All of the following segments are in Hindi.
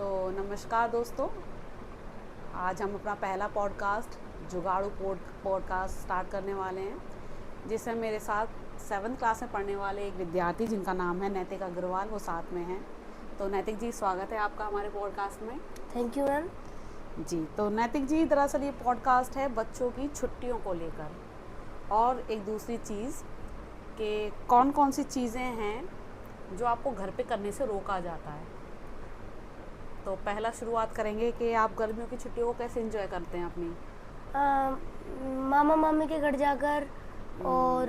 तो नमस्कार दोस्तों, आज हम अपना पहला पॉडकास्ट जुगाड़ू पॉडकास्ट स्टार्ट करने वाले हैं, जिसमें मेरे साथ 7th क्लास में पढ़ने वाले एक विद्यार्थी जिनका नाम है नैतिक अग्रवाल, वो साथ में हैं। तो नैतिक जी, स्वागत है आपका हमारे पॉडकास्ट में। Thank you ma'am. जी, तो नैतिक जी, दरअसल ये पॉडकास्ट है बच्चों की छुट्टियों को लेकर, और एक दूसरी चीज़ कि कौन कौन सी चीज़ें हैं जो आपको घर पे करने से रोका जाता है। तो पहला शुरुआत करेंगे कि आप गर्मियों की छुट्टियों को कैसे एंजॉय करते हैं अपनी। मामा मामी के घर जाकर और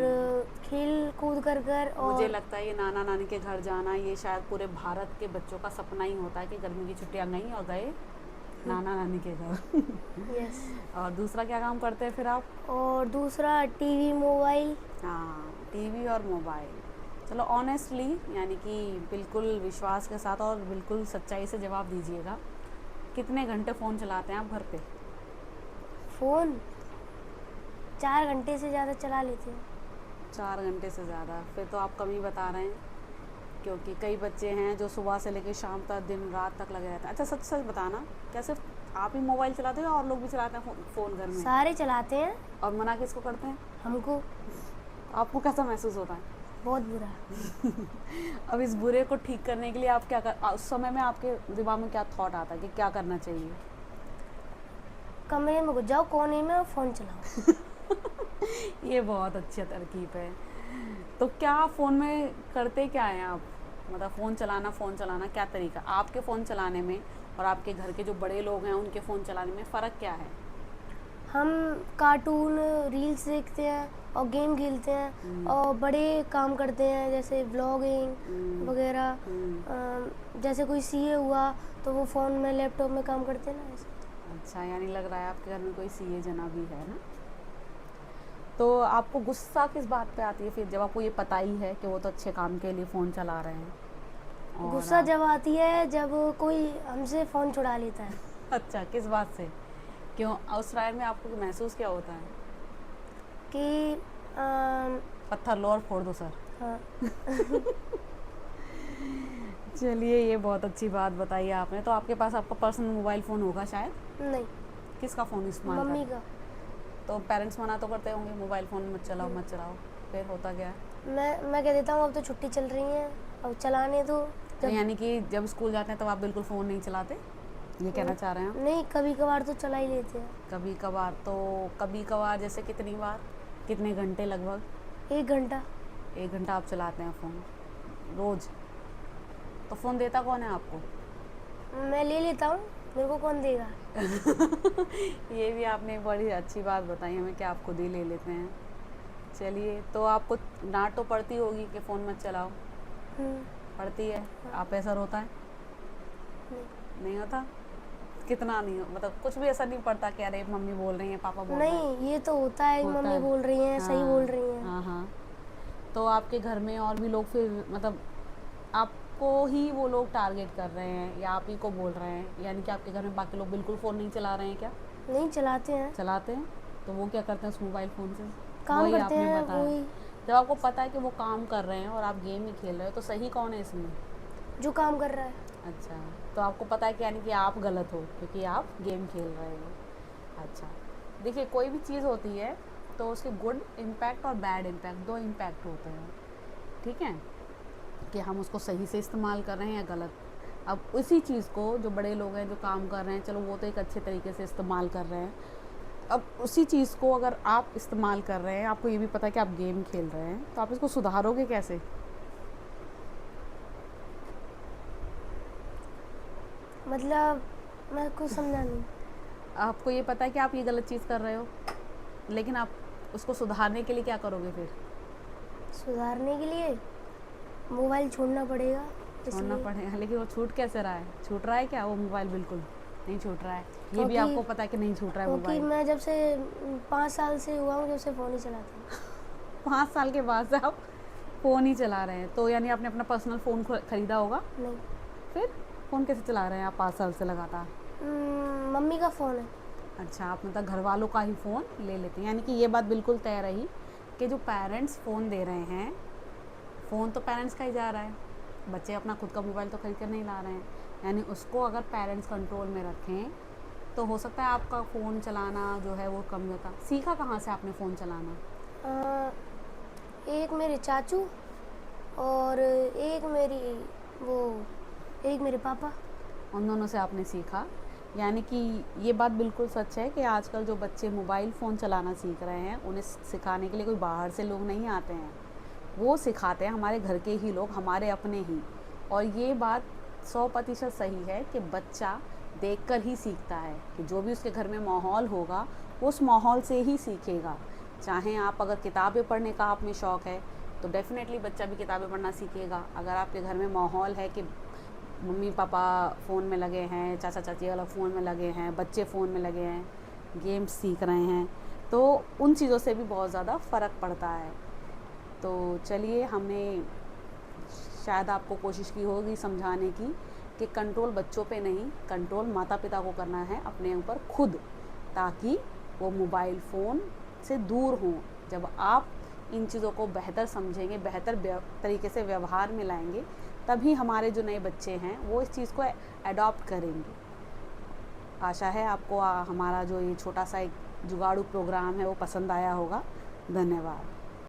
खेल कूद कर और मुझे लगता है ये नाना नानी के घर जाना, ये शायद पूरे भारत के बच्चों का सपना ही होता है कि गर्मी की छुट्टियां गई और गए नाना नानी के घर। यस। और दूसरा क्या काम करते हैं फिर आप? और दूसरा टीवी मोबाइल। हाँ, टीवी और मोबाइल। चलो ऑनेस्टली, यानी कि बिल्कुल विश्वास के साथ और बिल्कुल सच्चाई से जवाब दीजिएगा, कितने घंटे फ़ोन चलाते हैं आप घर पे? फ़ोन 4 घंटे से ज़्यादा चला लेते हैं। 4 घंटे से ज़्यादा? फिर तो आप कम ही बता रहे हैं, क्योंकि कई बच्चे हैं जो सुबह से लेकर शाम तक दिन रात तक लगे रहते हैं। अच्छा, सच सच बताना, क्या सिर्फ आप ही मोबाइल चलाते हो या और लोग भी चलाते हैं फ़ोन घर में? सारे चलाते हैं। और मना किसको करते हैं? हमको। आपको कैसा महसूस होता है? बहुत बुरा। अब इस बुरे को ठीक करने के लिए आप क्या कर, उस समय में आपके दिमाग में क्या थॉट आता है कि क्या करना चाहिए? कमरे में घुस जाओ कोने में और फ़ोन चलाओ। ये बहुत अच्छी तरकीब है। तो क्या फ़ोन में करते क्या हैं आप? मतलब फ़ोन चलाना क्या तरीका आपके फ़ोन चलाने में और आपके घर के जो बड़े लोग हैं उनके फ़ोन चलाने में फ़र्क क्या है? हम कार्टून रील्स देखते हैं और गेम खेलते हैं और बड़े काम करते हैं जैसे व्लॉगिंग वगैरह। जैसे कोई सीए हुआ तो वो फ़ोन में लैपटॉप में काम करते हैं ना, ऐसे। अच्छा, यानी लग रहा है आपके घर में कोई सीए जना भी है ना। तो आपको गुस्सा किस बात पे आती है फिर, जब आपको ये पता ही है कि वो तो अच्छे काम के लिए फ़ोन चला रहे हैं? और गुस्सा जब आती है जब कोई हमसे फ़ोन छुड़ा लेता है। अच्छा, किस बात से? क्यों? उस राय में आपको महसूस क्या होता है? कि पत्थर लो और फोड़ दो सर। हाँ। चलिए, ये बहुत अच्छी बात बताई आपने। तो आपके पास आपका पर्सनल मोबाइल फ़ोन होगा शायद? नहीं, किसका फ़ोन इस्तेमाल मम्मी करते? का। तो पेरेंट्स मना तो करते होंगे मोबाइल फ़ोन मत चलाओ मत चलाओ, फिर होता क्या है? मैं कह देता हूँ अब तो छुट्टी चल रही है, अब चलाने दो। तो यानी कि जब स्कूल जाते हैं तब आप बिल्कुल फ़ोन नहीं चलाते, ये कहना चाह रहे हैं आप? नहीं, कभी कभार तो चला ही लेते हैं। कभी कभार? तो कभी कभार जैसे कितनी बार, कितने घंटे लगभग? 1 घंटा। 1 घंटा आप चलाते हैं फ़ोन रोज़? तो फ़ोन देता कौन है आपको? मैं ले लेता हूँ, मेरे को कौन देगा। ये भी आपने एक बड़ी अच्छी बात बताई हमें कि आप खुद ही ले लेते हैं। चलिए, तो आपको डांट तो पड़ती होगी कि फ़ोन मत चलाओ? पड़ती है। आप ऐसा होता है? नहीं होता? कितना नहीं हो, मतलब कुछ भी ऐसा नहीं पड़ता कि अरे मम्मी बोल रही हैं, पापा बोल रहे हैं? नहीं, ये तो होता है, होता मम्मी है। बोल रही हैं, सही बोल रही हैं। हाँ हाँ। तो आपके घर में और भी लोग फिर, मतलब आपको ही वो लोग टारगेट कर रहे हैं या आप ही को बोल रहे हैं? यानी कि आपके घर में बाकी लोग बिल्कुल फ़ोन नहीं चला रहे हैं क्या? नहीं चलाते हैं, चलाते हैं। तो वो क्या करते हैं उस मोबाइल फ़ोन से? काम वही करते आपने हैं बताया। वही। जब आपको पता है कि वो काम कर रहे हैं और आप गेम ही खेल रहे हो, तो सही कौन है इसमें? जो काम कर रहा है। अच्छा, तो आपको पता है कि यानी कि आप गलत हो क्योंकि आप गेम खेल रहे हो। अच्छा, देखिए, कोई भी चीज़ होती है तो उसके गुड इम्पैक्ट और बैड इम्पैक्ट, 2 इम्पैक्ट होते हैं, ठीक है? कि हम उसको सही से इस्तेमाल कर रहे हैं या गलत। अब उसी चीज़ को जो बड़े लोग हैं जो काम कर रहे हैं, चलो वो तो एक अच्छे तरीके से इस्तेमाल कर रहे हैं। अब उसी चीज़ को अगर आप इस्तेमाल कर रहे हैं, आपको ये भी पता है कि आप गेम खेल रहे हैं, तो आप इसको सुधारोगे कैसे? मतलब मैं कुछ समझा नहीं। आपको ये पता है कि आप ये गलत चीज़ कर रहे हो, लेकिन आप उसको सुधारने के लिए क्या करोगे फिर? सुधारने के लिए मोबाइल छोड़ना पड़ेगा। छोड़ना इसलिए पड़ेगा, लेकिन वो छूट कैसे रहा है? छूट रहा है क्या वो मोबाइल? बिल्कुल नहीं छूट रहा है। ये भी क्योंकि आपको पता है कि नहीं छूट रहा है क्योंकि मोबाइल। मैं जब से 5 साल से हुआ हूँ, जब से फ़ोन ही चलाती हूँ। 5 साल के बाद से आप फ़ोन ही चला रहे हैं, तो यानी आपने अपना पर्सनल फ़ोन ख़रीदा होगा? नहीं, फिर फ़ोन कैसे चला रहे हैं आप 5 साल से लगातार? मम्मी का फ़ोन है। अच्छा, आप मतलब घर वालों का ही फ़ोन ले लेते हैं, यानी कि ये बात बिल्कुल तय रही कि जो पेरेंट्स फ़ोन दे रहे हैं, फ़ोन तो पेरेंट्स का ही जा रहा है, बच्चे अपना खुद का मोबाइल तो खरीद कर नहीं ला रहे हैं। यानी उसको अगर पेरेंट्स कंट्रोल में रखें तो हो सकता है आपका फ़ोन चलाना जो है वो कम होता। सीखा कहाँ से आपने फ़ोन चलाना? अ, एक मेरे चाचू और एक मेरे पापा। उन दोनों से आपने सीखा। यानी कि ये बात बिल्कुल सच है कि आजकल जो बच्चे मोबाइल फ़ोन चलाना सीख रहे हैं उन्हें सिखाने के लिए कोई बाहर से लोग नहीं आते हैं, वो सिखाते हैं हमारे घर के ही लोग, हमारे अपने ही। और ये बात 100% सही है कि बच्चा देखकर ही सीखता है, कि जो भी उसके घर में माहौल होगा वो उस माहौल से ही सीखेगा। चाहे आप अगर किताबें पढ़ने का आप में शौक़ है तो डेफ़िनेटली बच्चा भी किताबें पढ़ना सीखेगा। अगर आपके घर में माहौल है कि मम्मी पापा फ़ोन में लगे हैं, चाचा चाची अलग फ़ोन में लगे हैं, बच्चे फ़ोन में लगे हैं, गेम्स सीख रहे हैं, तो उन चीज़ों से भी बहुत ज़्यादा फ़र्क पड़ता है। तो चलिए, हमने शायद आपको कोशिश की होगी समझाने की कि कंट्रोल बच्चों पे नहीं, कंट्रोल माता पिता को करना है अपने ऊपर खुद, ताकि वो मोबाइल फ़ोन से दूर हों। जब आप इन चीज़ों को बेहतर समझेंगे, बेहतर तरीके से व्यवहार में लाएंगे, तभी हमारे जो नए बच्चे हैं वो इस चीज़ को अडॉप्ट करेंगे। आशा है आपको हमारा जो ये छोटा सा एक जुगाड़ू प्रोग्राम है वो पसंद आया होगा। धन्यवाद।